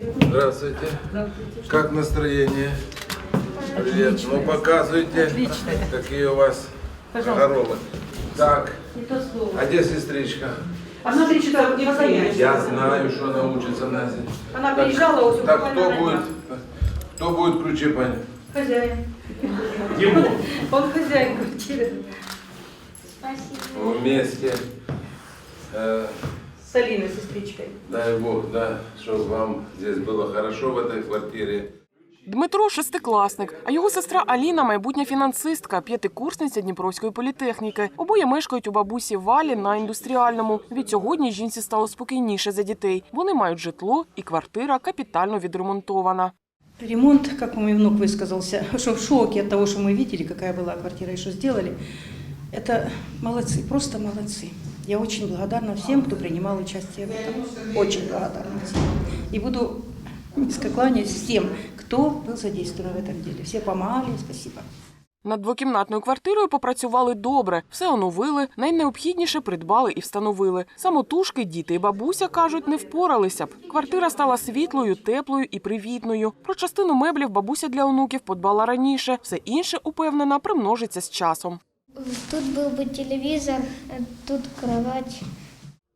Здравствуйте. Как настроение? Привет. Ну, показывайте, какие у вас хоромы. Так, а где сестричка? Она 3 часа не постоянно. Я знаю, что она учится на земле. Она приезжала, вот Так, кто будет ключи понять? Хозяин. Ему. Он хозяин квартиры. Вместе. С Алиной, сестричкой. Дай Бог, да, чтобы вам здесь было хорошо в этой квартире. Дмитро – шестикласник, а його сестра Аліна – майбутня фінансистка, п'ятикурсниця Дніпровської політехніки. Обоє мешкають у бабусі Валі на Індустріальному. Відсьогодні жінці стало спокійніше за дітей. Вони мають житло і квартира капітально відремонтована. Ремонт, как мой внук высказался, что в шоке от того, что мы видели, какая была квартира и что сделали. Это молодцы, просто молодцы. Я очень благодарна всем, кто принимал участие в этом. Очень благодарна всем. И буду низко кланяться всем, кто был задействован в этом деле. Все помогали, спасибо. Над двокімнатною квартирою попрацювали добре, все оновили, найнеобхідніше придбали і встановили. Самотужки діти і бабуся, кажуть, не впоралися б. Квартира стала світлою, теплою і привітною. Про частину меблів бабуся для онуків подбала раніше, все інше, упевнена, примножиться з часом. Тут був би телевізор, тут кровать.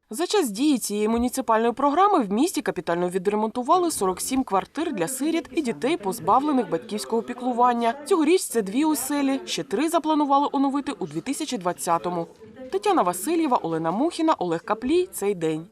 За час дії цієї муніципальної програми в місті капітально відремонтували 47 квартир для сиріт і дітей, позбавлених батьківського піклування. Цьогоріч це 2 оселі, ще 3 запланували оновити у 2020-му. Тетяна Васильєва, Олена Мухіна, Олег Каплій. Цей день.